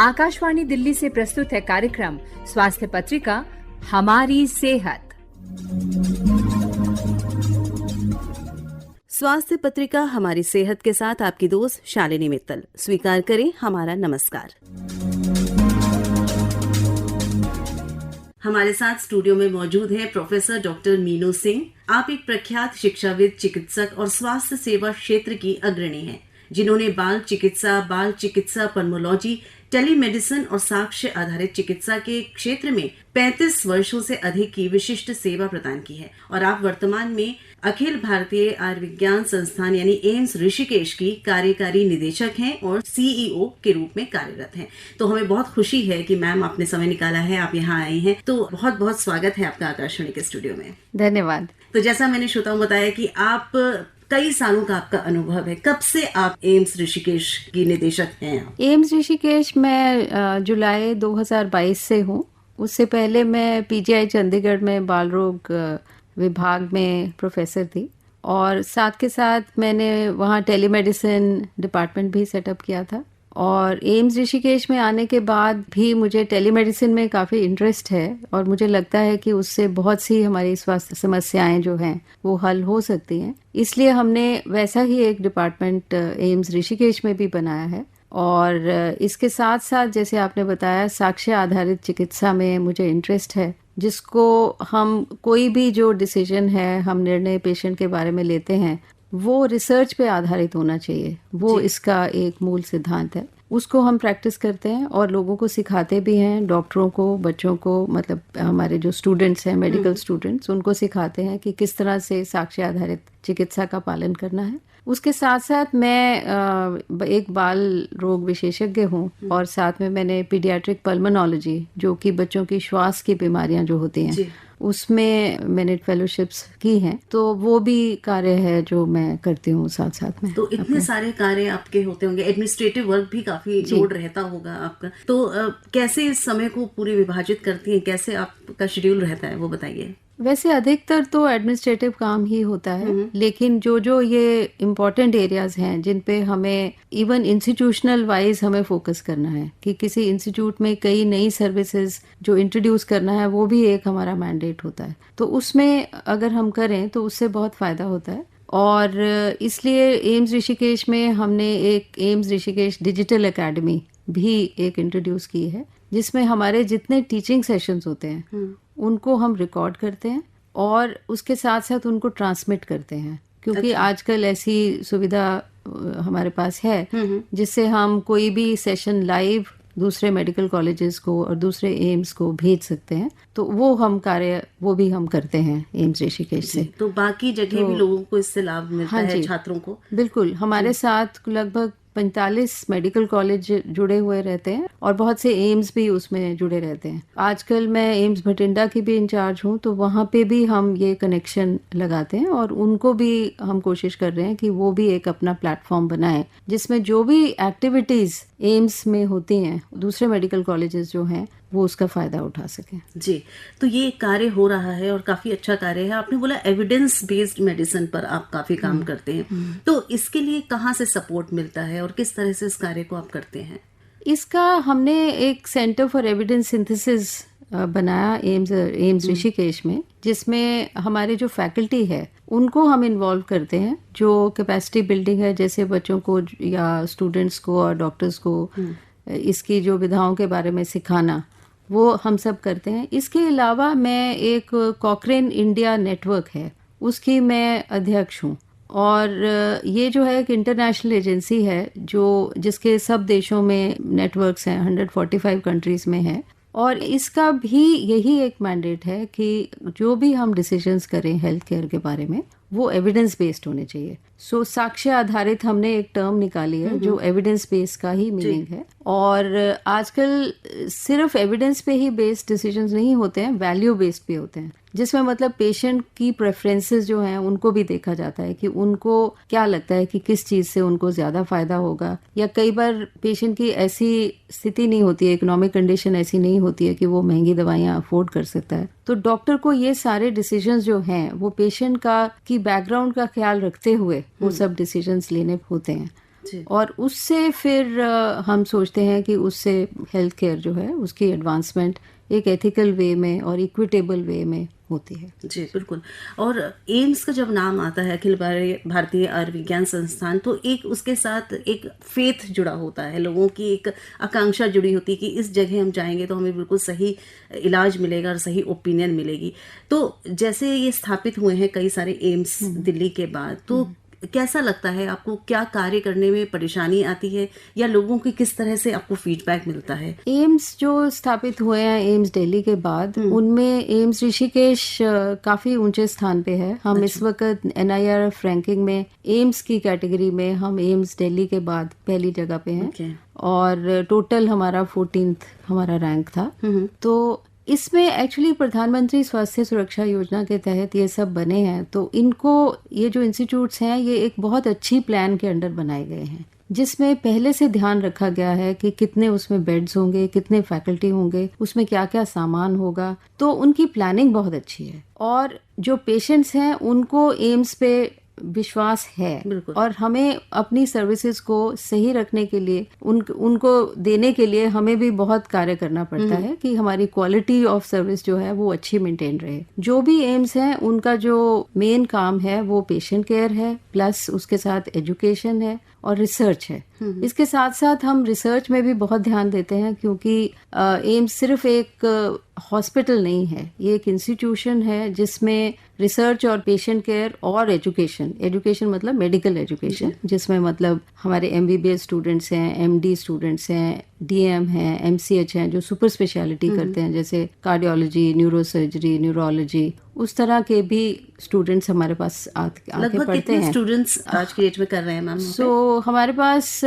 आकाशवाणी दिल्ली से प्रस्तुत है कार्यक्रम स्वास्थ्य पत्रिका हमारी सेहत। स्वास्थ्य पत्रिका हमारी सेहत के साथ आपकी दोस्त शालिनी मित्तल। स्वीकार करें हमारा नमस्कार। हमारे साथ स्टूडियो में मौजूद हैं प्रोफेसर डॉक्टर मीनू सिंह। आप एक प्रख्यात शिक्षाविद, चिकित्सक और स्वास्थ्य सेवा क्षेत्र की अग्रणी हैं, जिन्होंने बाल चिकित्सा, पल्मोलॉजी, टेलीमेडिसिन और साक्ष्य आधारित चिकित्सा के क्षेत्र में 35 वर्षों से अधिक की विशिष्ट सेवा प्रदान की है। और आप वर्तमान में अखिल भारतीय आयुर्विज्ञान संस्थान यानी एम्स ऋषिकेश की कार्यकारी निदेशक हैं और सीईओ के रूप में कार्यरत हैं। तो हमें बहुत खुशी है कि मैम आपने समय निकाला है, आप यहाँ आए हैं, तो बहुत बहुत स्वागत है आपका आकाशवाणी के स्टूडियो में। धन्यवाद। तो जैसा मैंने श्रोताओं बताया कि आप कई सालों का आपका अनुभव है, कब से आप एम्स ऋषिकेश की निदेशक हैं? एम्स ऋषिकेश में जुलाई 2022 से हूँ। उससे पहले मैं पीजीआई चंडीगढ़ में बाल रोग विभाग में प्रोफेसर थी और साथ के साथ मैंने वहाँ टेलीमेडिसिन डिपार्टमेंट भी सेटअप किया था। और एम्स ऋषिकेश में आने के बाद भी मुझे टेलीमेडिसिन में काफ़ी इंटरेस्ट है और मुझे लगता है कि उससे बहुत सी हमारी स्वास्थ्य समस्याएं जो हैं वो हल हो सकती हैं। इसलिए हमने वैसा ही एक डिपार्टमेंट एम्स ऋषिकेश में भी बनाया है। और इसके साथ साथ जैसे आपने बताया, साक्ष्य आधारित चिकित्सा में मुझे इंटरेस्ट है, जिसको हम कोई भी जो डिसीजन है, हम निर्णय पेशेंट के बारे में लेते हैं, वो रिसर्च पे आधारित होना चाहिए। वो इसका एक मूल सिद्धांत है। उसको हम प्रैक्टिस करते हैं और लोगों को सिखाते भी हैं, डॉक्टरों को, बच्चों को, मतलब हमारे जो स्टूडेंट्स हैं, मेडिकल स्टूडेंट्स, उनको सिखाते हैं कि किस तरह से साक्ष्य आधारित चिकित्सा का पालन करना है। उसके साथ साथ मैं एक बाल रोग विशेषज्ञ हूँ और साथ में मैंने पीडियाट्रिक पल्मोनोलॉजी, जो कि बच्चों की श्वास की बीमारियां जो होती हैं, उसमें मैंने फेलोशिप्स की हैं। तो वो भी कार्य है जो मैं करती हूँ साथ साथ में। तो इतने सारे कार्य आपके होते होंगे, एडमिनिस्ट्रेटिव वर्क भी काफी लोड रहता होगा आपका। तो कैसे इस समय को पूरी विभाजित करती हैं, कैसे आपका शेड्यूल रहता है, वो बताइए। वैसे अधिकतर तो एडमिनिस्ट्रेटिव काम ही होता है, लेकिन जो ये इम्पोर्टेंट एरियाज हैं जिन पे हमें इवन इंस्टीट्यूशनल वाइज हमें फोकस करना है कि किसी इंस्टीट्यूट में कई नई सर्विसेज जो इंट्रोड्यूस करना है, वो भी एक हमारा मैंडेट होता है। तो उसमें अगर हम करें तो उससे बहुत फायदा होता है। और इसलिए एम्स ऋषिकेश में हमने एक एम्स ऋषिकेश डिजिटल एकेडमी भी एक इंट्रोड्यूस की है, जिसमें हमारे जितने टीचिंग सेशंस होते हैं उनको हम रिकॉर्ड करते हैं और उसके साथ साथ उनको ट्रांसमिट करते हैं, क्योंकि आजकल ऐसी सुविधा हमारे पास है जिससे हम कोई भी सेशन लाइव दूसरे मेडिकल कॉलेजेस को और दूसरे एम्स को भेज सकते हैं। तो वो भी हम करते हैं एम्स ऋषिकेश से। तो बाकी जगह भी लोगों को इससे लाभ मिलता है, छात्रों को? बिल्कुल। हमारे साथ लगभग 45 मेडिकल कॉलेज जुड़े हुए रहते हैं और बहुत से एम्स भी उसमें जुड़े रहते हैं। आजकल मैं एम्स भटिंडा की भी इंचार्ज हूँ, तो वहाँ पे भी हम ये कनेक्शन लगाते हैं और उनको भी हम कोशिश कर रहे हैं कि वो भी एक अपना प्लेटफॉर्म बनाएं, जिसमें जो भी एक्टिविटीज एम्स में होती हैं, दूसरे मेडिकल कॉलेजेस जो हैं वो उसका फायदा उठा सके। जी, तो ये कार्य हो रहा है और काफी अच्छा कार्य है। आपने बोला एविडेंस बेस्ड मेडिसिन पर आप काफी काम करते हैं, तो इसके लिए कहाँ से सपोर्ट मिलता है और किस तरह से इस कार्य को आप करते हैं? इसका हमने एक सेंटर फॉर एविडेंस सिंथेसिस बनाया एम्स ऋषिकेश में, जिसमें हमारे जो फैकल्टी है उनको हम इन्वॉल्व करते हैं। जो कैपेसिटी बिल्डिंग है, जैसे बच्चों को या स्टूडेंट्स को और डॉक्टर्स को इसकी जो विधाओं के बारे में सिखाना, वो हम सब करते हैं। इसके अलावा मैं एक कॉकरेन इंडिया नेटवर्क है, उसकी मैं अध्यक्ष हूँ। और ये जो है एक इंटरनेशनल एजेंसी है जिसके सब देशों में नेटवर्क्स हैं, 145 कंट्रीज में है। और इसका भी यही एक मैंडेट है कि जो भी हम डिसीजंस करें हेल्थ केयर के बारे में, वो एविडेंस बेस्ड होने चाहिए। साक्ष्य आधारित हमने एक टर्म निकाली है जो एविडेंस बेस्ड का ही मीनिंग है। और आजकल सिर्फ एविडेंस पे ही बेस्ड डिसीजंस नहीं होते हैं, वैल्यू बेस्ड भी होते हैं, जिसमें मतलब पेशेंट की प्रेफरेंसेस जो हैं उनको भी देखा जाता है कि उनको क्या लगता है कि किस चीज़ से उनको ज़्यादा फायदा होगा। या कई बार पेशेंट की ऐसी स्थिति नहीं होती है, इकोनॉमिक कंडीशन ऐसी नहीं होती है कि वो महंगी दवाइयाँ अफोर्ड कर सकता है। तो डॉक्टर को ये सारे डिसीजंस जो हैं वो पेशेंट की बैकग्राउंड का ख्याल रखते हुए वो सब डिसीजंस लेने होते हैं। जी। और उससे फिर हम सोचते हैं कि उससे हेल्थ केयर जो है उसकी एडवांसमेंट एक एथिकल वे में और इक्विटेबल वे में होती है। जी बिल्कुल। और एम्स का जब नाम आता है, अखिल भारतीय आयुर्विज्ञान संस्थान, तो एक उसके साथ एक फेथ जुड़ा होता है, लोगों की एक आकांक्षा जुड़ी होती है कि इस जगह हम जाएंगे तो हमें बिल्कुल सही इलाज मिलेगा और सही ओपिनियन मिलेगी। तो जैसे ये स्थापित हुए हैं कई सारे एम्स दिल्ली के बाद, तो कैसा लगता है आपको? क्या कार्य करने में परेशानी आती है या लोगों की किस तरह से आपको फीडबैक मिलता है? एम्स जो स्थापित हुए हैं एम्स दिल्ली के बाद, उनमें एम्स ऋषिकेश काफी ऊंचे स्थान पे है। हम इस वक्त NIRF रैंकिंग में एम्स की कैटेगरी में हम एम्स दिल्ली के बाद पहली जगह पे हैं। Okay. और टोटल हमारा 14th हमारा रैंक था। तो इसमें एक्चुअली प्रधानमंत्री स्वास्थ्य सुरक्षा योजना के तहत ये सब बने हैं। तो इनको, ये जो इंस्टीट्यूट्स हैं, ये एक बहुत अच्छी प्लान के अंडर बनाए गए हैं, जिसमें पहले से ध्यान रखा गया है कि कितने उसमें बेड्स होंगे, कितने फैकल्टी होंगे, उसमें क्या क्या सामान होगा। तो उनकी प्लानिंग बहुत अच्छी है और जो पेशेंट्स हैं उनको एम्स पे विश्वास है और हमें अपनी सर्विसेज को सही रखने के लिए उनको देने के लिए हमें भी बहुत कार्य करना पड़ता है कि हमारी क्वालिटी ऑफ सर्विस जो है वो अच्छी मेंटेन रहे। जो भी एम्स हैं उनका जो मेन काम है वो पेशेंट केयर है, प्लस उसके साथ एजुकेशन है और रिसर्च है। इसके साथ साथ हम रिसर्च में भी बहुत ध्यान देते हैं, क्योंकि एम्स सिर्फ एक हॉस्पिटल नहीं है, ये एक इंस्टीट्यूशन है जिसमें रिसर्च और पेशेंट केयर और एजुकेशन मतलब मेडिकल एजुकेशन, जिसमें मतलब हमारे MBBS स्टूडेंट्स हैं, MD स्टूडेंट्स हैं, DM हैं, MCH हैं जो सुपर स्पेशलिटी करते हैं, जैसे कार्डियोलॉजी, न्यूरोसर्जरी, न्यूरोलॉजी, उस तरह के भी स्टूडेंट्स हमारे पास आके पढ़ते हैं। स्टूडेंट्स आज की डेट में कर रहे हैं मैम? हमारे पास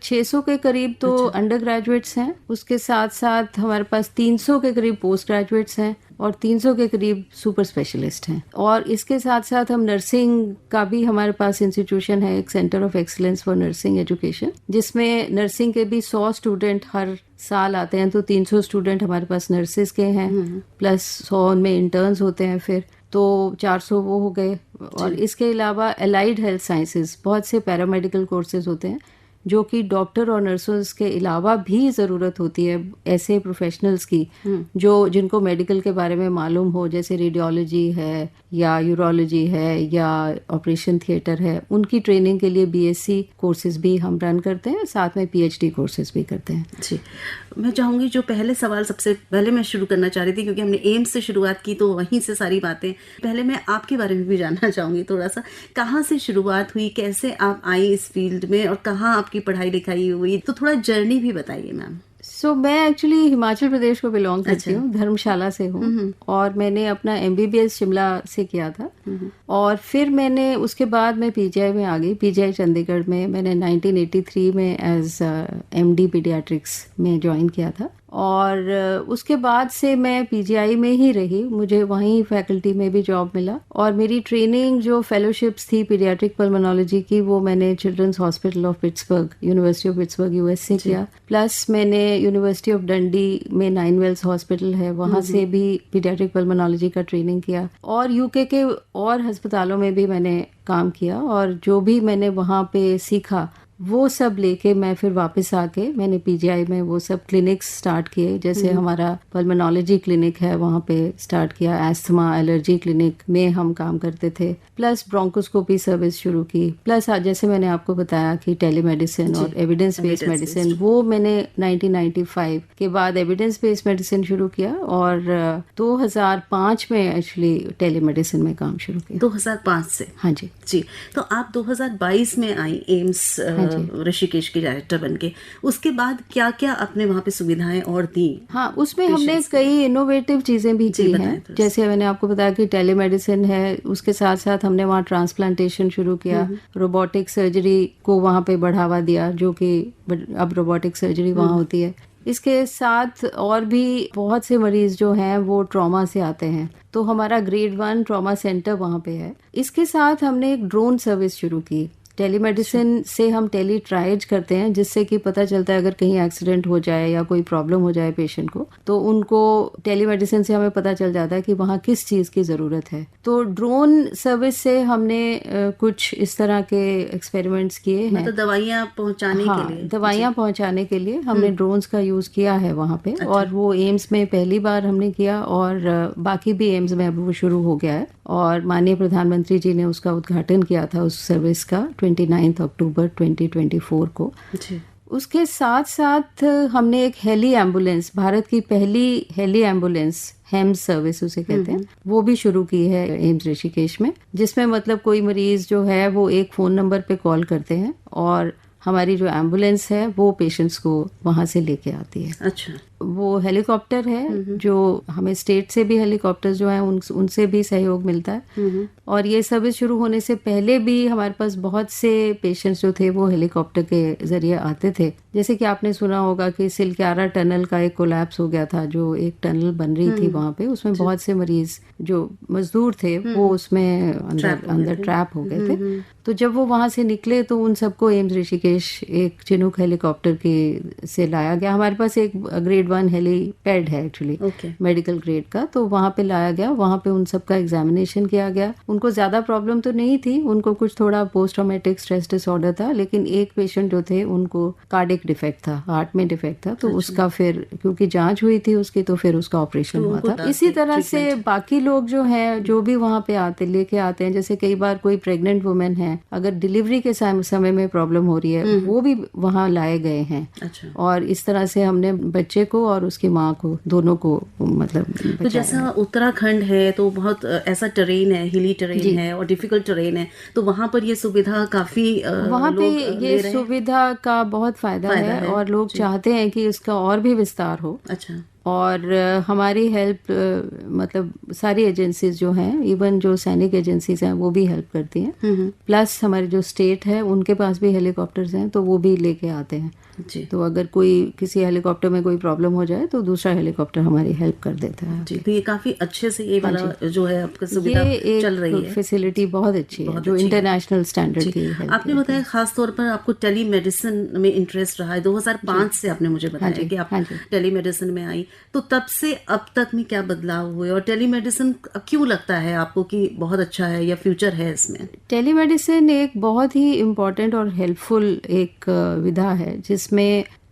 600 के करीब तो अंडर ग्रेजुएट्स हैं, उसके साथ साथ हमारे पास 300 के करीब पोस्ट ग्रेजुएट्स हैं और 300 के करीब सुपर स्पेशलिस्ट हैं। और इसके साथ साथ हम नर्सिंग का भी हमारे पास इंस्टीट्यूशन है, एक centre of excellence for nursing education, जिसमें नर्सिंग के भी 100 स्टूडेंट हर साल आते हैं। तो 300 स्टूडेंट हमारे पास नर्सिस के हैं, प्लस 100 उनमें इंटर्न्स होते हैं, फिर तो 400 वो हो गए। और इसके अलावा एलाइड हेल्थ साइंसेज, बहुत से पैरामेडिकल कोर्सेज होते हैं जो कि डॉक्टर और नर्सों के अलावा भी ज़रूरत होती है ऐसे प्रोफेशनल्स की जो जिनको मेडिकल के बारे में मालूम हो, जैसे रेडियोलॉजी है या यूरोलॉजी है या ऑपरेशन थिएटर है। उनकी ट्रेनिंग के लिए BSc कोर्सेज भी हम रन करते हैं, साथ में PhD कोर्सेज भी करते हैं। जी, मैं चाहूँगी जो पहले सवाल सबसे पहले मैं शुरू करना चाह रही थी, क्योंकि हमने एम्स से शुरुआत की तो वहीं से सारी बातें, पहले मैं आपके बारे में भी जानना चाहूँगी थोड़ा सा। कहाँ से शुरुआत हुई, कैसे आप आई इस फील्ड में और कहाँ आपकी पढ़ाई लिखाई हुई, तो थोड़ा जर्नी भी बताइए मैम। मैं एक्चुअली हिमाचल प्रदेश को बिलोंग करती हूँ, धर्मशाला से हूँ और मैंने अपना MBBS शिमला से किया था। और फिर मैंने उसके बाद मैं PGI में आ गई। PGI चंडीगढ़ में मैंने 1983 में एज MD पीडियाट्रिक्स में ज्वाइन किया था और उसके बाद से मैं PGI में ही रही, मुझे वहीं फैकल्टी में भी जॉब मिला। और मेरी ट्रेनिंग जो फेलोशिप्स थी पीडियाट्रिक पल्मोनोलॉजी की, वो मैंने children's hospital of Pittsburgh, university of Pittsburgh US से किया, प्लस मैंने यूनिवर्सिटी ऑफ डंडी में 9 वेल्स हॉस्पिटल है, वहाँ से भी पीडियाट्रिक पल्मोनोलॉजी का ट्रेनिंग किया। और UK के और अस्पतालों में भी मैंने काम किया और जो भी मैंने वहाँ पे सीखा वो सब लेके मैं फिर वापस आके मैंने PGI में वो सब क्लिनिक्स स्टार्ट किए। जैसे हमारा पल्मोनोलॉजी क्लिनिक है, वहाँ पे स्टार्ट किया। एस्थमा एलर्जी क्लिनिक में हम काम करते थे, प्लस ब्रोंकोस्कोपी सर्विस शुरू की, प्लस जैसे मैंने आपको बताया कि टेलीमेडिसिन और एविडेंस बेस्ड मेडिसिन, वो मैंने 1995 के बाद एविडेंस बेस्ड मेडिसिन शुरू किया और 2005 में एक्चुअली टेलीमेडिसिन में काम शुरू किया। 2005 से? हाँ जी। जी, तो आप 2022 में आई एम्स ऋषिकेश के डायरेक्टर बनके। उसके बाद क्या क्या आपने वहाँ पे सुविधाएं और दी? हाँ, उसमें हमने कई इनोवेटिव चीजें भी की हैं। जैसे मैंने आपको बताया कि टेलीमेडिसिन है, उसके साथ साथ हमने वहाँ ट्रांसप्लांटेशन शुरू किया, रोबोटिक सर्जरी को वहाँ पे बढ़ावा दिया, जो कि अब रोबोटिक सर्जरी वहाँ होती है। इसके साथ और भी बहुत से मरीज जो हैं वो ट्रॉमा से आते हैं, तो हमारा ग्रेड 1 ट्रॉमा सेंटर वहाँ पे है। इसके साथ हमने एक ड्रोन सर्विस शुरू की। टेलीमेडिसिन से हम टेली ट्रायज करते हैं, जिससे कि पता चलता है अगर कहीं एक्सीडेंट हो जाए या कोई प्रॉब्लम हो जाए पेशेंट को, तो उनको टेलीमेडिसिन से हमें पता चल जाता है कि वहाँ किस चीज़ की ज़रूरत है। तो ड्रोन सर्विस से हमने कुछ इस तरह के एक्सपेरिमेंट्स किए हैं। मतलब दवाइयाँ पहुँचाने के लिए, दवाइयाँ पहुँचाने के लिए हमने ड्रोन्स का यूज़ किया है वहाँ पे। और वो एम्स में पहली बार हमने किया और बाकी भी एम्स में अब वो शुरू हो गया है। और माननीय प्रधानमंत्री जी ने उसका उद्घाटन किया था उस सर्विस का 29 अक्टूबर 2024 को। उसके साथ साथ हमने एक हेली एम्बुलेंस, भारत की पहली हेली एम्बुलेंस, हेम्स सर्विस उसे कहते हैं, वो भी शुरू की है एम्स ऋषिकेश में, जिसमें मतलब कोई मरीज जो है वो एक फ़ोन नंबर पे कॉल करते हैं और हमारी जो एम्बुलेंस है वो पेशेंट्स को वहाँ से लेके आती है। अच्छा। वो हेलीकॉप्टर है जो हमें स्टेट से भी हेलीकॉप्टर्स जो हैं उनसे भी सहयोग मिलता है। और ये सर्विस शुरू होने से पहले भी हमारे पास बहुत से पेशेंट्स जो थे वो हेलीकॉप्टर के जरिए आते थे। जैसे कि आपने सुना होगा कि सिलक्यारा टनल का एक कोलैप्स हो गया था, जो एक टनल बन रही थी वहाँ पे, उसमें बहुत से मरीज जो मजदूर थे वो उसमें अंदर ट्रैप हो गए थे। तो जब वो वहाँ से निकले तो उन सबको एम्स ऋषिकेश एक चिनूक हेलीकॉप्टर के से लाया गया। हमारे पास एक ग्रेड 1 हेलीपैड है एक्चुअली, मेडिकल ग्रेड का, तो वहाँ पे लाया गया। वहाँ पे उन सबका एग्जामिनेशन किया गया। उनको ज्यादा प्रॉब्लम तो नहीं थी, उनको कुछ थोड़ा पोस्ट ट्रॉमेटिक स्ट्रेस डिसऑर्डर था, लेकिन एक पेशेंट जो थे उनको कार्डियक डिफेक्ट था, हार्ट में डिफेक्ट था। तो उसका फिर क्योंकि जांच हुई थी उसकी, तो फिर उसका ऑपरेशन हुआ था। इसी तरह से बाकी लोग जो हैं जो भी वहाँ पे लेके आते हैं, जैसे कई बार कोई प्रेग्नेंट वुमेन है, अगर डिलीवरी के समय में प्रॉब्लम हो रही है, वो भी वहाँ लाए गए हैं। और इस तरह से हमने बच्चे को और उसकी माँ को, दोनों को मतलब तो जैसा उत्तराखंड है तो बहुत ऐसा टेरेन है, हिली टेरेन है और डिफिकल्ट टेरेन है, तो वहाँ पर ये सुविधा काफी वहाँ पे ये सुविधा का बहुत फायदा है और लोग चाहते हैं कि इसका और भी विस्तार हो। अच्छा। और हमारी हेल्प मतलब सारी एजेंसीज जो हैं, इवन जो सैनिक एजेंसीज हैं वो भी हेल्प करती हैं। प्लस हमारे जो स्टेट है उनके पास भी हेलीकॉप्टर्स हैं, तो वो भी लेके आते हैं जी। तो अगर कोई किसी हेलीकॉप्टर में कोई प्रॉब्लम हो जाए तो दूसरा हेलीकॉप्टर हमारी हेल्प कर देता है जी। तो ये काफी अच्छे से ये वाला जो है आपका सुविधा चल रही है, फैसिलिटी बहुत अच्छी है, जो इंटरनेशनल स्टैंडर्ड की है। आपने बताया खास तौर पर आपको टेलीमेडिसिन में इंटरेस्ट रहा है, 2005 से आपने मुझे बताया कि आप टेलीमेडिसिन में आई, तो तब से अब तक में क्या बदलाव हुए और टेलीमेडिसिन क्यों लगता है आपको कि बहुत अच्छा है या फ्यूचर है इसमें? टेलीमेडिसिन एक बहुत ही इम्पोर्टेंट और हेल्पफुल एक विधा है, जिसमें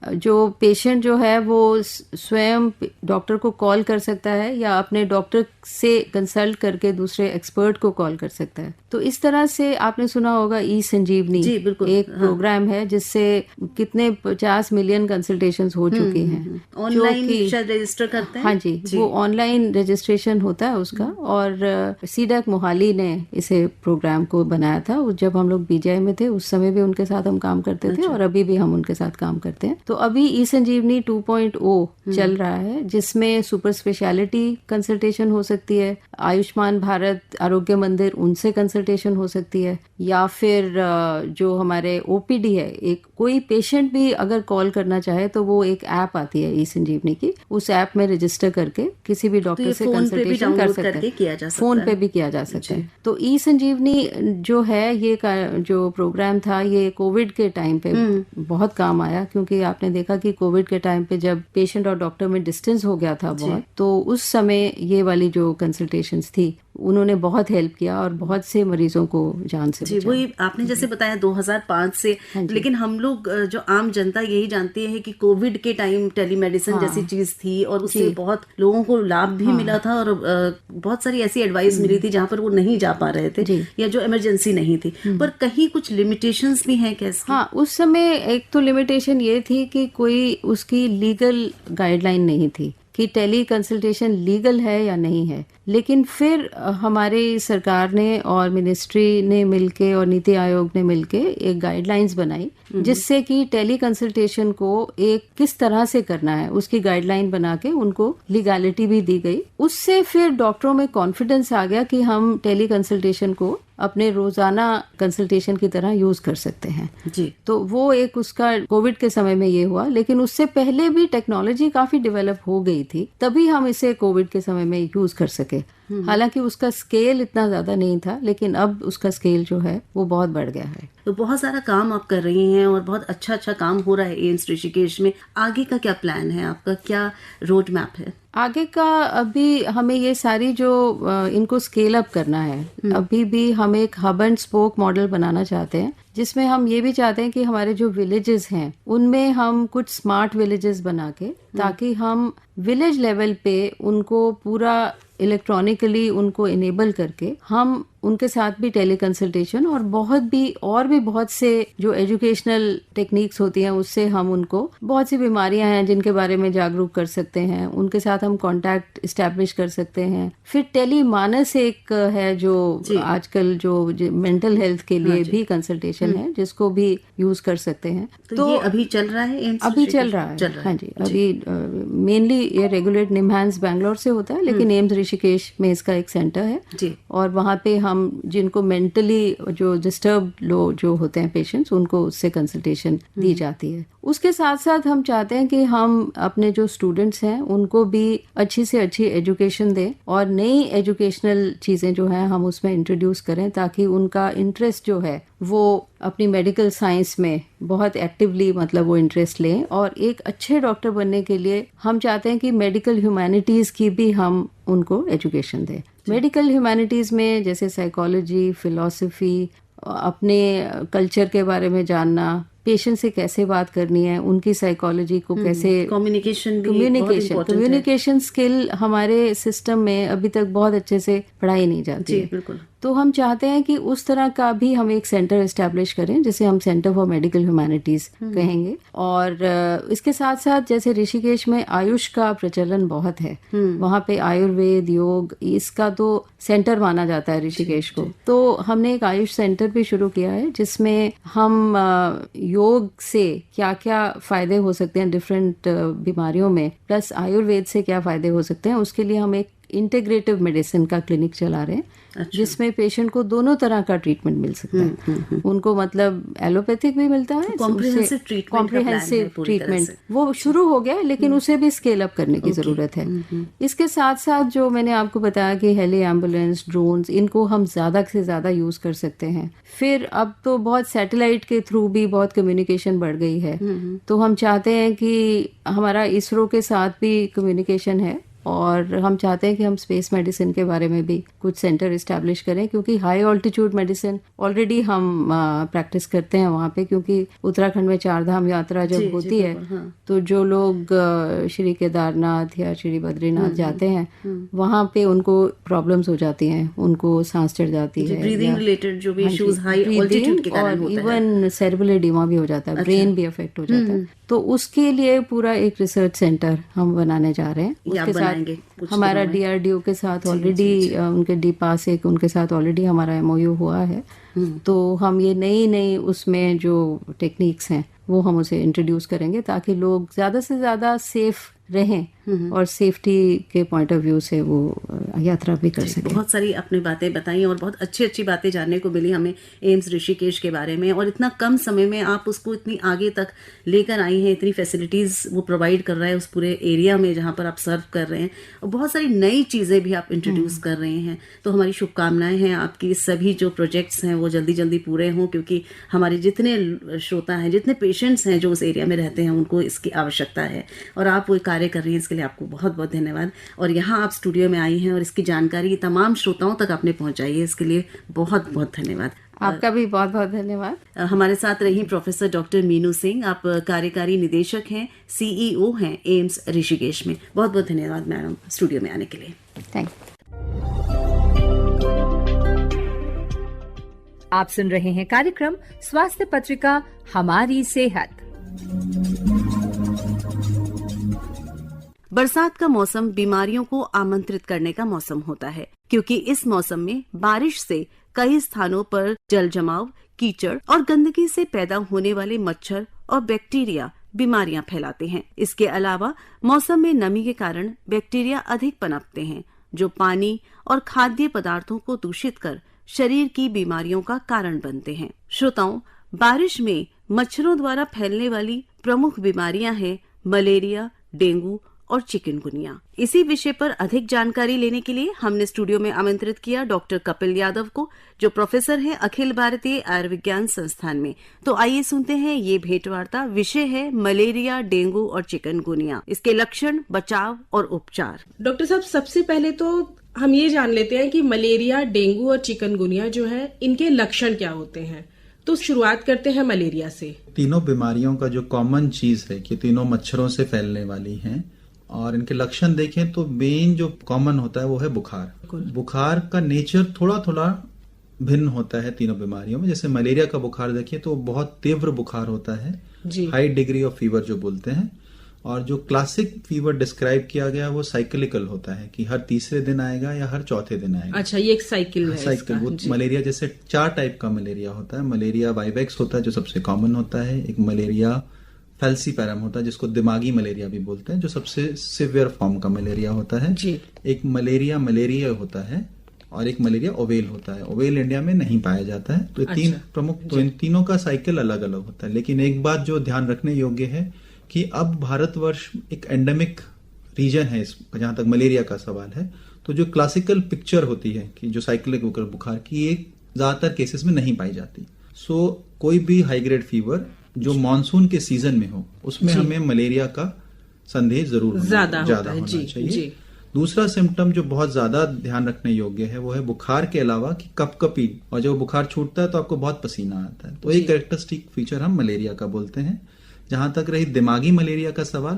जो पेशेंट जो है वो स्वयं डॉक्टर को कॉल कर सकता है या अपने डॉक्टर से कंसल्ट करके दूसरे एक्सपर्ट को कॉल कर सकता है। तो इस तरह से आपने सुना होगा ई संजीवनी एक प्रोग्राम है जिससे कितने 50 मिलियन कंसल्टेशंस हो चुकी हैं। ऑनलाइन रजिस्टर करते हैं। हाँ जी, वो ऑनलाइन रजिस्ट्रेशन होता है उसका। और सीडैक मोहाली ने इसे प्रोग्राम को बनाया था। जब हम लोग बीजेआई में थे उस समय भी उनके साथ हम काम करते थे और अभी भी हम उनके साथ काम करते हैं। तो अभी ई संजीवनी 2.0 चल रहा है, जिसमें सुपर स्पेशलिटी कंसल्टेशन हो सकती है, आयुष्मान भारत आरोग्य मंदिर उनसे कंसल्टेशन हो सकती है, या फिर जो हमारे ओपीडी है, एक कोई पेशेंट भी अगर कॉल करना चाहे तो वो एक ऐप आती है ई संजीवनी की, उस ऐप में रजिस्टर करके किसी भी डॉक्टर से कंसल्टेशन कर सकते हैं, फोन पे भी किया जा सकता है। तो ई संजीवनी जो है ये जो प्रोग्राम था ये कोविड के टाइम पे बहुत काम आया, क्योंकि आपने देखा कि कोविड के टाइम पे जब पेशेंट और डॉक्टर में डिस्टेंस हो गया था बहुत, तो उस समय ये वाली जो कंसल्टेशंस थी उन्होंने बहुत हेल्प किया और बहुत से मरीजों को जान से बचाया। वही आपने जैसे बताया 2005 से, लेकिन हम लोग जो आम जनता यही जानती है कि कोविड के टाइम टेलीमेडिसिन जैसी चीज थी और उससे बहुत लोगों को लाभ भी मिला था और बहुत सारी ऐसी एडवाइस मिली थी जहाँ पर वो नहीं जा पा रहे थे या जो इमरजेंसी नहीं थी, पर कहीं कुछ लिमिटेशंस भी हैं कैसे? हाँ, उस समय एक तो लिमिटेशन ये थी कि कोई उसकी लीगल गाइडलाइन नहीं थी कि टेली कंसल्टेशन लीगल है या नहीं है। लेकिन फिर हमारी सरकार ने और मिनिस्ट्री ने मिलके और नीति आयोग ने मिलके एक गाइडलाइंस बनाई, जिससे कि टेली कंसल्टेशन को एक किस तरह से करना है उसकी गाइडलाइन बना के उनको लीगैलिटी भी दी गई। उससे फिर डॉक्टरों में कॉन्फिडेंस आ गया कि हम टेली कंसल्टेशन को अपने रोजाना कंसल्टेशन की तरह यूज कर सकते हैं जी। तो वो एक उसका कोविड के समय में ये हुआ, लेकिन उससे पहले भी टेक्नोलॉजी काफी डेवलप हो गई थी, तभी हम इसे कोविड के समय में यूज कर सके। हालांकि उसका स्केल इतना ज्यादा नहीं था, लेकिन अब उसका स्केल जो है वो बहुत बढ़ गया है। तो बहुत सारा काम आप कर रही हैं और बहुत अच्छा काम हो रहा है एम्स ऋषिकेश में। आगे का क्या प्लान है आपका, क्या रोड मैप है आगे का? अभी हमें ये सारी जो इनको स्केल अप करना है, अभी भी हम एक हब एंड स्पोक मॉडल बनाना चाहते हैं, जिसमें हम ये भी चाहते हैं कि हमारे जो विलेजेस हैं उनमें हम कुछ स्मार्ट विलेजेस बना के, ताकि हम विलेज लेवल पे उनको पूरा इलेक्ट्रॉनिकली उनको इनेबल करके हम उनके साथ भी टेली कंसल्टेशन और बहुत से जो एजुकेशनल टेक्निक्स होती हैं उससे हम उनको बहुत सी बीमारियां हैं जिनके बारे में जागरूक कर सकते हैं, उनके साथ हम कांटेक्ट इस्टेब्लिश कर सकते हैं। फिर टेली मानस एक है जो आजकल जो मेंटल हेल्थ के लिए भी कंसल्टेशन है, जिसको भी यूज कर सकते हैं। तो ये अभी चल रहा है एम्स? अभी चल रहा है। हाँ जी, अभी मेनली ये रेगुलेट निम्हांस बैंगलोर से होता है, लेकिन एम्स ऋषिकेश में इसका एक सेंटर है जी। और वहाँ पे हम जिनको मेंटली जो डिस्टर्ब लोग जो होते हैं पेशेंट्स, उनको उससे कंसल्टेशन दी जाती है। उसके साथ साथ हम चाहते हैं कि हम अपने जो स्टूडेंट्स हैं उनको भी अच्छी से अच्छी एजुकेशन दें और नई एजुकेशनल चीजें जो हैं हम उसमें इंट्रोड्यूस करें, ताकि उनका इंटरेस्ट जो है वो अपनी मेडिकल साइंस में बहुत एक्टिवली मतलब वो इंटरेस्ट लें। और एक अच्छे डॉक्टर बनने के लिए हम चाहते हैं कि मेडिकल ह्यूमैनिटीज की भी हम उनको एजुकेशन दें। मेडिकल ह्यूमैनिटीज में जैसे साइकोलॉजी, फिलॉसफी, अपने कल्चर के बारे में जानना, पेशेंट से कैसे बात करनी है, उनकी साइकोलॉजी को कैसे, कम्युनिकेशन स्किल हमारे सिस्टम में अभी तक बहुत अच्छे से पढ़ाई नहीं जाती है। बिल्कुल। तो हम चाहते हैं कि उस तरह का भी हम एक सेंटर एस्टेब्लिश करें, जिसे हम सेंटर फॉर मेडिकल ह्यूमैनिटीज कहेंगे। और इसके साथ साथ जैसे ऋषिकेश में आयुष का प्रचलन बहुत है, वहाँ पे आयुर्वेद, योग, इसका तो सेंटर माना जाता है ऋषिकेश को। तो हमने एक आयुष सेंटर भी शुरू किया है, जिसमें हम योग से क्या क्या फायदे हो सकते हैं डिफरेंट बीमारियों में, प्लस आयुर्वेद से क्या फायदे हो सकते हैं, उसके लिए हम एक इंटीग्रेटिव मेडिसिन का क्लिनिक चला रहे हैं। अच्छा। जिसमें पेशेंट को दोनों तरह का ट्रीटमेंट मिल सकता है। उनको मतलब एलोपैथिक भी मिलता है, कॉम्प्रिहेंसिव ट्रीटमेंट वो शुरू हो गया है, लेकिन उसे भी स्केल अप करने की जरूरत है। इसके साथ साथ जो मैंने आपको बताया कि हेली एम्बुलेंस, ड्रोन्स, इनको हम ज्यादा से ज्यादा यूज कर सकते हैं। फिर अब तो बहुत सैटेलाइट के थ्रू भी बहुत कम्युनिकेशन बढ़ गई है, तो हम चाहते हैं कि हमारा इसरो के साथ भी कम्युनिकेशन है और हम चाहते हैं कि हम स्पेस मेडिसिन के बारे में भी कुछ सेंटर इस्टेब्लिश करें, क्योंकि हाई ऑल्टीट्यूड मेडिसिन ऑलरेडी हम प्रैक्टिस करते हैं वहाँ पे, क्योंकि उत्तराखंड में 4 धाम यात्रा जब होती है तो जो लोग श्री केदारनाथ या श्री बद्रीनाथ जाते हैं वहाँ पे उनको प्रॉब्लम्स हो जाती हैं, उनको सांस चढ़ जाती है, ब्रीदिंग रिलेटेड जो भी इश्यूज हाई ऑल्टीट्यूड के कारण होता है, इवन सेरेब्रल एडिमा भी हो जाता है, ब्रेन भी अफेक्ट हो जाता है। तो उसके लिए पूरा एक रिसर्च सेंटर हम बनाने जा रहे हैं। उसके साथ हमारा DRDO के साथ ऑलरेडी उनके DPAS एक उनके साथ ऑलरेडी हमारा MOU हुआ है। तो हम ये नई उसमें जो टेक्निक्स हैं वो हम उसे इंट्रोड्यूस करेंगे, ताकि लोग ज्यादा से ज्यादा सेफ रहें और सेफ्टी के पॉइंट ऑफ व्यू से वो यात्रा भी कर सकें। बहुत सारी अपनी बातें बताई और बहुत अच्छी बातें जानने को मिली हमें एम्स ऋषिकेश के बारे में, और इतना कम समय में आप उसको इतनी आगे तक लेकर आई हैं, इतनी फैसिलिटीज वो प्रोवाइड कर रहा है उस पूरे एरिया में जहाँ पर आप सर्व कर रहे हैं, और बहुत सारी नई चीजें भी आप इंट्रोड्यूस कर रहे हैं। तो हमारी शुभकामनाएं हैं आपकी सभी जो प्रोजेक्ट्स हैं वो जल्दी पूरे हों, क्योंकि हमारे जितने श्रोता हैं, जितने पेशेंट्स हैं जो उस एरिया में रहते हैं, उनको इसकी आवश्यकता है और आप वो कार्य कर रही हैं। इसके लिए आपको बहुत बहुत धन्यवाद। और यहाँ आप स्टूडियो में आई हैं और इसकी जानकारी तमाम श्रोताओं तक आपने पहुंचाई है, इसके लिए बहुत बहुत धन्यवाद। आपका भी बहुत बहुत धन्यवाद। हमारे साथ रही प्रोफेसर डॉक्टर मीनू सिंह, आप कार्यकारी निदेशक हैं, CEO हैं एम्स ऋषिकेश में। बहुत बहुत धन्यवाद मैडम स्टूडियो में आने के लिए। Thank you. आप सुन रहे हैं कार्यक्रम स्वास्थ्य पत्रिका हमारी सेहत। बरसात का मौसम बीमारियों को आमंत्रित करने का मौसम होता है, क्योंकि इस मौसम में बारिश से कई स्थानों पर जल जमाव, कीचड़ और गंदगी से पैदा होने वाले मच्छर और बैक्टीरिया बीमारियां फैलाते हैं। इसके अलावा मौसम में नमी के कारण बैक्टीरिया अधिक पनपते हैं, जो पानी और खाद्य पदार्थों को दूषित कर शरीर की बीमारियों का कारण बनते हैं। श्रोताओं, बारिश में मच्छरों द्वारा फैलने वाली प्रमुख बीमारियां हैं मलेरिया, डेंगू और चिकनगुनिया। इसी विषय पर अधिक जानकारी लेने के लिए हमने स्टूडियो में आमंत्रित किया डॉक्टर कपिल यादव को, जो प्रोफेसर हैं अखिल भारतीय आयुर्विज्ञान संस्थान में। तो आइए सुनते हैं ये भेंटवार्ता। विषय है मलेरिया, डेंगू और चिकनगुनिया, इसके लक्षण, बचाव और उपचार। डॉक्टर साहब, सबसे पहले तो हम ये जान लेते हैं कि मलेरिया, डेंगू और चिकनगुनिया जो है, इनके लक्षण क्या होते हैं। तो शुरुआत करते हैं मलेरिया से। तीनों बीमारियों का जो कॉमन चीज है कि तीनों मच्छरों से फैलने वाली हैं, और इनके लक्षण देखें तो मेन जो कॉमन होता है वो है बुखार। बुखार का नेचर थोड़ा थोड़ा भिन्न होता है तीनों बीमारियों में। जैसे मलेरिया का बुखार देखिए तो बहुत तीव्र बुखार होता है, हाई डिग्री ऑफ फीवर जो बोलते हैं। और जो क्लासिक फीवर डिस्क्राइब किया गया वो साइक्लिकल होता है कि हर तीसरे दिन आएगा या हर चौथे दिन आएगा। अच्छा, ये एक साइकिल है। साइकिल वो मलेरिया जैसे 4 टाइप का मलेरिया होता है। मलेरिया वाइवेक्स होता है जो सबसे कॉमन होता है। एक मलेरिया फैल्सीपैरम होता है जिसको दिमागी मलेरिया भी बोलते हैं, जो सबसे सिवियर फॉर्म का मलेरिया होता है जी। एक मलेरिया होता है और एक मलेरिया ओवेल होता है। ओवेल इंडिया में नहीं पाया जाता है। तो तीन प्रमुख, तो इन तीनों का साइकिल अलग अलग होता है। लेकिन एक बात जो ध्यान रखने योग्य है कि अब भारतवर्ष एक एंडेमिक रीजन है जहां तक मलेरिया का सवाल है। तो जो क्लासिकल पिक्चर होती है कि जो साइक्लिक बुखार की, एक ज्यादातर केसेस में नहीं पाई जाती। सो कोई भी हाई ग्रेड फीवर जो मानसून के सीजन में हो उसमें हमें मलेरिया का संदेह जरूर ज्यादा होना चाहिए। दूसरा सिम्टम जो बहुत ज्यादा ध्यान रखने योग्य है वो है बुखार के अलावा कि कपकपी, और जब बुखार छूटता है तो आपको बहुत पसीना आता है। तो एक कैरेक्टरिस्टिक फीचर हम मलेरिया का बोलते हैं। जहां तक रही दिमागी मलेरिया का सवाल,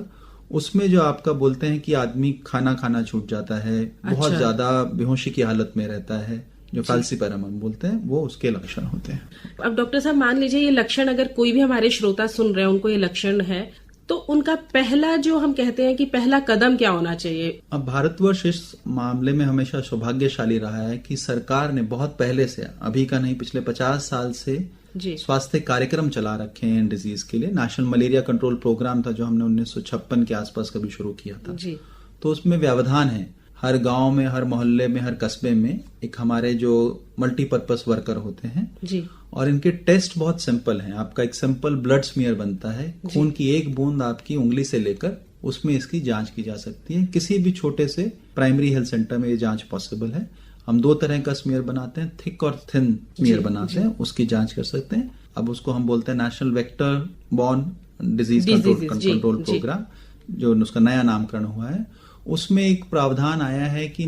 उसमें जो आपका बोलते हैं कि आदमी खाना खाना छूट जाता है, बहुत ज्यादा बेहोशी की हालत में रहता है, जो फैल्सीपैरम हम बोलते हैं, वो उसके लक्षण होते हैं। अब डॉक्टर साहब, मान लीजिए ये लक्षण अगर कोई भी हमारे श्रोता सुन रहे हैं, उनको ये लक्षण है, तो उनका पहला जो हम कहते हैं कि पहला कदम क्या होना चाहिए? अब भारतवर्ष इस मामले में हमेशा सौभाग्यशाली रहा है कि सरकार ने बहुत पहले से, अभी का नहीं, पिछले 50 साल से स्वास्थ्य कार्यक्रम चला रखे हैं डिजीज के लिए। नेशनल मलेरिया कंट्रोल प्रोग्राम था जो हमने 1956 के आसपास कभी शुरू किया था जी। तो उसमें व्यवधान है, हर गांव में, हर मोहल्ले में, हर कस्बे में एक हमारे जो मल्टीपर्पज वर्कर होते हैं जी। और इनके टेस्ट बहुत सिंपल हैं। आपका एक सिंपल ब्लड स्मीयर बनता है, खून की एक बूंद आपकी उंगली से लेकर उसमें इसकी जांच की जा सकती है। किसी भी छोटे से प्राइमरी हेल्थ सेंटर में ये जांच पॉसिबल है। हम 2 तरह का स्मीयर बनाते हैं, थिक और थिन स्मीयर बनाते हैं, उसकी जांच कर सकते हैं। अब उसको हम बोलते हैं national vector borne disease control programme, जो उसका नया नामकरण हुआ है। उसमें एक प्रावधान आया है कि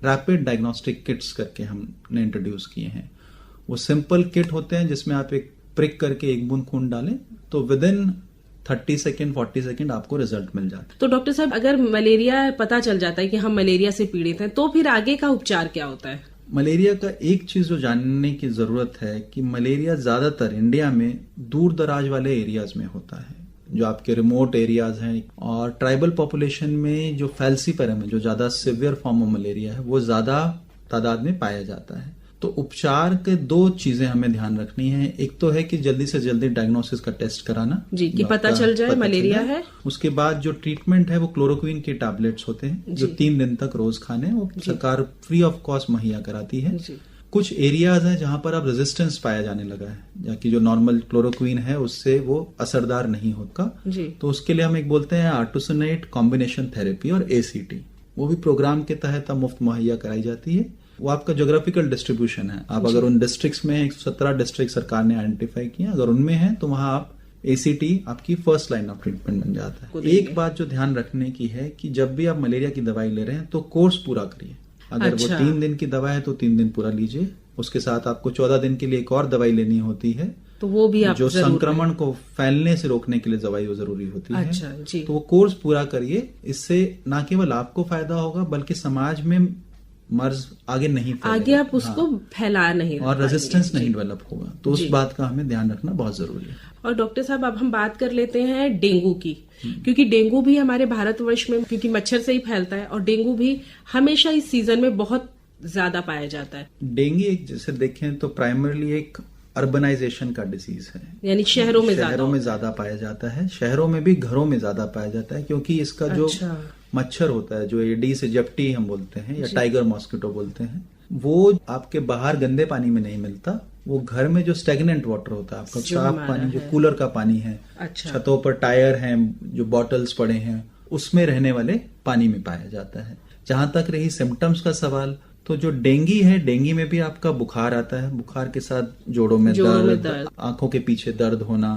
रैपिड डायग्नोस्टिक किट्स करके हमने इंट्रोड्यूस किए हैं। वो सिंपल किट होते हैं जिसमें आप एक प्रिक करके एक बूंद खून डालें तो विद इन 30 सेकेंड 40 सेकेंड आपको रिजल्ट मिल जाता है। तो डॉक्टर साहब, अगर मलेरिया पता चल जाता है कि हम मलेरिया से पीड़ित हैं, तो फिर आगे का उपचार क्या होता है? मलेरिया का एक चीज जो जानने की जरूरत है कि मलेरिया ज्यादातर इंडिया में दूर दराज वाले एरियाज में होता है, जो आपके रिमोट एरियाज हैं। और ट्राइबल पॉपुलेशन में जो फैल्सीपैरम है, जो ज्यादा सिवियर फॉर्म ऑफ मलेरिया है, वो ज्यादा तादाद में पाया जाता है। तो उपचार के 2 चीजें हमें ध्यान रखनी है। एक तो है कि जल्दी से जल्दी डायग्नोसिस का टेस्ट कराना जी, कि पता चल जाए मलेरिया है। उसके बाद जो ट्रीटमेंट है वो क्लोरोक्विन के टैबलेट्स होते हैं जो 3 दिन तक रोज खाने, वो सरकार फ्री ऑफ कॉस्ट मुहैया कराती है। कुछ एरियाज हैं जहां पर अब रेजिस्टेंस पाया जाने लगा है, जबकि जो नॉर्मल क्लोरोक्विन है उससे वो असरदार नहीं होगा। तो उसके लिए हम एक बोलते हैं आर्टिसोनेट कॉम्बिनेशन थेरेपी और ACT, वो भी प्रोग्राम के तहत मुफ्त मुहैया कराई जाती है। वो आपका ज्योग्राफिकल डिस्ट्रीब्यूशन है। आप अगर उन डिस्ट्रिक्ट्स में 117 डिस्ट्रिक्ट सरकार ने आइडेंटिफाई किए, अगर उनमें है तो वहां आप ACT आपकी फर्स्ट लाइन ऑफ ट्रीटमेंट बन जाता है। एक बात जो ध्यान रखने की है कि जब भी आप मलेरिया की दवाई ले रहे हैं तो कोर्स पूरा करिए। अगर वो 3 दिन की दवा है तो 3 दिन पूरा लीजिए। उसके साथ आपको 14 दिन के लिए एक और दवाई लेनी होती है, तो वो भी आप जो संक्रमण को फैलने से रोकने के लिए दवाई वो जरूरी होती है। तो वो कोर्स पूरा करिए। इससे न केवल आपको फायदा होगा बल्कि समाज में मर्ज आगे नहीं फैलेगा, आगे आप उसको फैला नहीं, और रेजिस्टेंस नहीं डेवलप होगा। तो उस बात का हमें ध्यान रखना बहुत जरूरी है। और डॉक्टर साहब, अब हम बात कर लेते हैं डेंगू की, क्योंकि डेंगू भी हमारे भारतवर्ष में, क्योंकि मच्छर से ही फैलता है, और डेंगू भी हमेशा इस सीजन में बहुत ज्यादा पाया जाता है। डेंगू एक जैसे देखें तो प्राइमरली एक अर्बनाइजेशन का डिजीज है, यानी शहरों में ज्यादा पाया जाता है। शहरों में भी, घरों में ज्यादा पाया जाता है, क्योंकि इसका जो मच्छर होता है, जो एडीज इजिप्टी हम बोलते हैं या टाइगर मॉस्किटो बोलते हैं, वो आपके बाहर गंदे पानी में नहीं मिलता। वो घर में जो स्टेगनेंट वाटर होता है, आपका साफ पानी, जो कूलर का पानी है, छतों पर टायर हैं, जो बॉटल्स पड़े हैं, उसमें रहने वाले पानी में पाया जाता है। जहां तक रही सिम्टम्स का सवाल, तो जो डेंगी है, डेंगी में भी आपका बुखार आता है, बुखार के साथ जोड़ों में दर्द, आंखों के पीछे दर्द होना,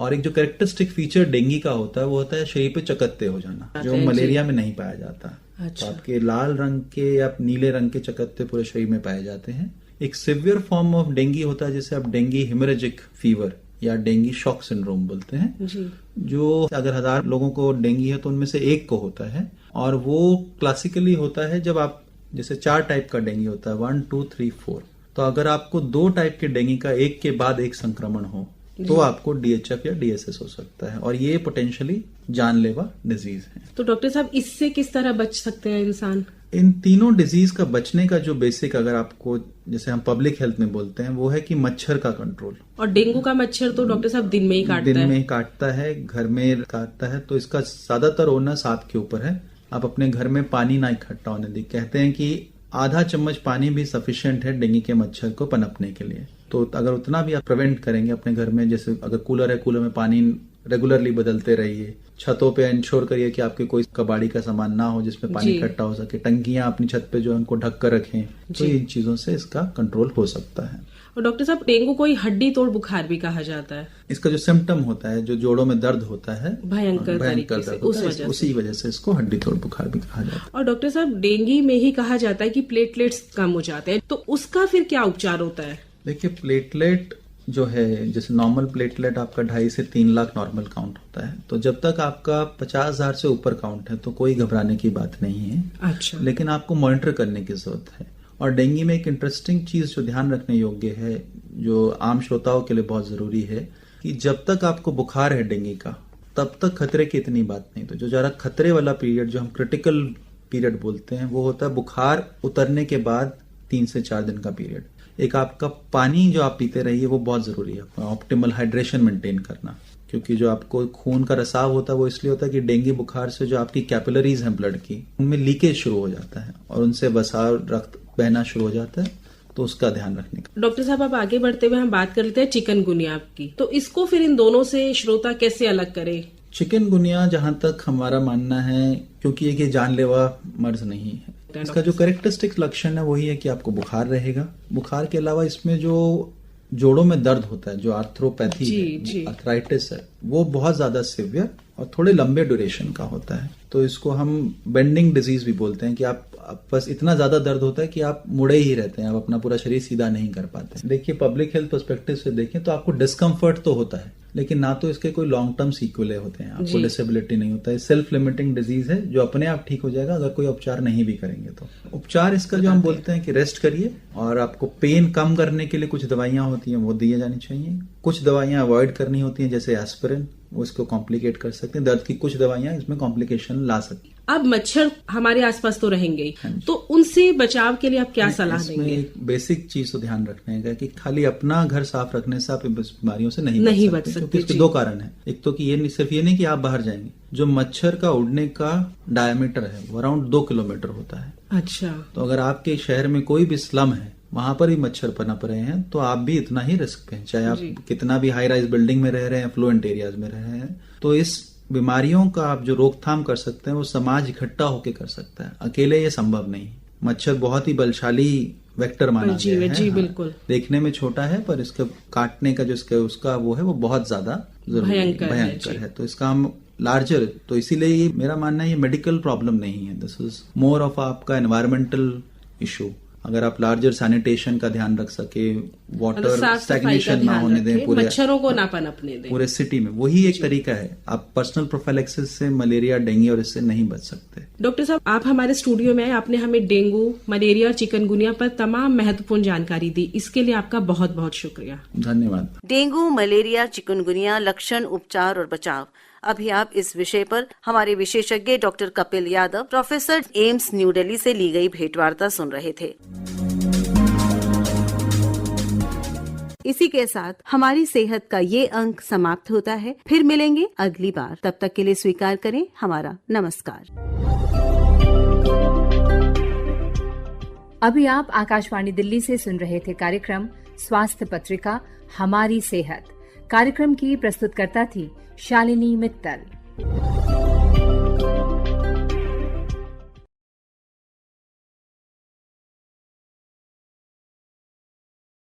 और एक जो कैरेक्टरिस्टिक फीचर डेंगी का होता है वो होता है शरीर पे चकत्ते हो जाना, जो मलेरिया में नहीं पाया जाता। तो आपके लाल रंग के या ननीले रंग के चकत्ते पूरे शरीर में पाए जाते हैं। एक सिवियर फॉर्म ऑफ डेंगी होता है जिसे आप डेंगी हेमरेजिक फीवर या डेंगी शॉक सिंड्रोम बोलते हैं जी। जो अगर 1000 लोगों को डेंगी है तो उनमें से एक को होता है, और वो क्लासिकली होता है जब आप, जैसे 4 टाइप का डेंगी होता है, 1, 2, 3, 4। तो अगर आपको 2 टाइप के डेंगी का एक के बाद एक संक्रमण हो तो आपको DHF या DSS हो सकता है, और ये पोटेंशियली जानलेवा डिजीज है। तो डॉक्टर साहब, इससे किस तरह बच सकते हैं इंसान? इन तीनों डिजीज का बचने का जो बेसिक, अगर आपको जैसे हम पब्लिक हेल्थ में बोलते हैं, वो है कि मच्छर का कंट्रोल। और डेंगू का मच्छर तो डॉक्टर साहब दिन में ही काटता है, घर में काटता है, तो इसका ज्यादातर ओनस आपके ऊपर है। आप अपने घर में पानी ना इकट्ठा होने दें। कहते हैं कि आधा चम्मच पानी भी सफिशिएंट है डेंगू के मच्छर को पनपने के लिए। तो अगर उतना भी आप प्रिवेंट करेंगे अपने घर में, जैसे अगर कूलर है, कूलर में पानी रेगुलरली बदलते रहिए, छतों पे इंश्योर करिए कि आपके कोई कबाड़ी का सामान ना हो जिसमें पानी इकट्ठा हो सके, टंकियां अपनी छत पे जो है उनको ढक कर रखें, तो इन चीजों से इसका कंट्रोल हो सकता है। और डॉक्टर साहब, डेंगू को हड्डी तोड़ बुखार भी कहा जाता है। इसका जो सिम्टम होता है, जो जोड़ों में दर्द होता है, भयंकर दर्द, उसी वजह से इसको हड्डी तोड़ बुखार भी कहा जाता है। और डॉक्टर साहब, डेंगू में ही कहा जाता है कि प्लेटलेट्स कम हो जाते हैं, तो उसका फिर क्या उपचार होता है? देखिए, प्लेटलेट जो है, जैसे नॉर्मल प्लेटलेट आपका 2.5 से 3 लाख नॉर्मल काउंट होता है। तो जब तक आपका 50,000 से ऊपर काउंट है तो कोई घबराने की बात नहीं है। अच्छा। लेकिन आपको मॉनिटर करने की जरूरत है। और डेंगू में एक इंटरेस्टिंग चीज जो ध्यान रखने योग्य है, जो आम श्रोताओं के लिए बहुत जरूरी है, कि जब तक आपको बुखार है डेंगू का, तब तक खतरे की इतनी बात नहीं। तो जो जरा खतरे वाला पीरियड, जो हम क्रिटिकल पीरियड बोलते हैं, वो होता है बुखार उतरने के बाद 3 से 4 दिन का पीरियड। एक आपका पानी जो आप पीते रहिए वो बहुत जरूरी है, ऑप्टिमल हाइड्रेशन मेंटेन करना, क्योंकि जो आपको खून का रिसाव होता है वो इसलिए होता है कि डेंगू बुखार से जो आपकी कैपिलरीज हैं ब्लड की, उनमें लीकेज शुरू हो जाता है और उनसे वसा रक्त बहना शुरू हो जाता है, तो उसका ध्यान रखने का। डॉक्टर साहब, अब आगे बढ़ते हुए हम बात कर लेते हैं चिकनगुनिया की। तो इसको फिर इन दोनों से श्रोता कैसे अलग करे? चिकनगुनिया, जहां तक हमारा मानना है, क्योंकि ये जानलेवा मर्ज नहीं है, इसका जो कैरेक्टरिस्टिक लक्षण है वही है कि आपको बुखार रहेगा। बुखार के अलावा इसमें जो जोड़ों में दर्द होता है, जो आर्थ्रोपैथी है, आर्थराइटिस है, वो बहुत ज्यादा सिवियर और थोड़े लंबे ड्यूरेशन का होता है। तो इसको हम बेंडिंग डिजीज भी बोलते हैं, कि आप बस इतना ज्यादा दर्द होता है कि आप मुड़े ही रहते हैं, आप अपना पूरा शरीर सीधा नहीं कर पाते। देखिए, पब्लिक हेल्थ पर्सपेक्टिव से देखें तो आपको डिस्कम्फर्ट तो होता है, लेकिन ना तो इसके कोई लॉन्ग टर्म सीक्वेल होते हैं, आपको डिसेबिलिटी नहीं होता है। सेल्फ लिमिटिंग डिजीज है जो अपने आप ठीक हो जाएगा अगर कोई उपचार नहीं भी करेंगे तो। उपचार इसका जो हम बोलते हैं कि रेस्ट करिए, और आपको पेन कम करने के लिए कुछ दवाइयां होती हैं वो दी जानी चाहिए। कुछ दवाइयां अवॉइड करनी होती हैं, जैसे एस्पिरिन, वो इसको कॉम्प्लिकेट कर सकते हैं। दर्द की कुछ दवाइयां इसमें कॉम्प्लिकेशन ला सकती हैं। अब मच्छर हमारे आसपास तो रहेंगे ही, तो उनसे बचाव के लिए आप क्या सलाह देंगे? एक बेसिक चीज तो ध्यान रखने का कि खाली अपना घर साफ रखने से आप बीमारियों से नहीं बच सकते। क्योंकि इसके 2 कारण हैं। एक तो कि ये सिर्फ ये नहीं कि आप बाहर जाएंगे, जो मच्छर का उड़ने का डायमीटर है वो अराउंड 2 किलोमीटर होता है। अच्छा। तो अगर आपके शहर में कोई भी स्लम है, वहां पर ही मच्छर पनप रहे हैं, तो आप भी इतना ही रिस्क पे हैं, चाहे आप कितना भी हाई राइज बिल्डिंग में रह रहे हैं, फ्लुएंट एरियाज में रह रहे हैं। तो इस बीमारियों का आप जो रोकथाम कर सकते हैं वो समाज इकट्ठा होकर कर सकता है, अकेले ये संभव नहीं। मच्छर बहुत ही बलशाली वेक्टर माना गया है। जी, बिल्कुल। देखने में छोटा है पर इसका काटने का जो उसका वो है वो बहुत ज्यादा भयंकर है। तो इसका हम लार्जर, तो इसीलिए ये मेरा मानना है ये मेडिकल प्रॉब्लम नहीं है, दिस इज मोर ऑफ आपका एनवायरमेंटल इशू। अगर आप लार्जर सैनिटेशन का ध्यान रख सके, वाटर स्टैग्नेशन ना होने दें, पूरे मच्छरों को ना पनपने दें पूरे सिटी में, वही एक तरीका है। आप पर्सनल प्रोफाइलैक्सिस से मलेरिया, डेंगू और इससे नहीं बच सकते। डॉक्टर साहब, आप हमारे स्टूडियो में आए, आपने हमें डेंगू, मलेरिया और चिकनगुनिया पर तमाम महत्वपूर्ण जानकारी दी, इसके लिए आपका बहुत बहुत शुक्रिया। धन्यवाद। डेंगू, मलेरिया, चिकनगुनिया, लक्षण, उपचार और बचाव। अभी आप इस विषय पर हमारे विशेषज्ञ doctor Kapil Yadav, professor AIIMS new Delhi से ली गई भेंटवार्ता सुन रहे थे। इसी के साथ हमारी सेहत का ये अंक समाप्त होता है। फिर मिलेंगे अगली बार, तब तक के लिए स्वीकार करें हमारा नमस्कार। अभी आप आकाशवाणी दिल्ली से सुन रहे थे कार्यक्रम स्वास्थ्य पत्रिका हमारी सेहत। कार्यक्रम की प्रस्तुतकर्ता थी शालिनी मित्तल।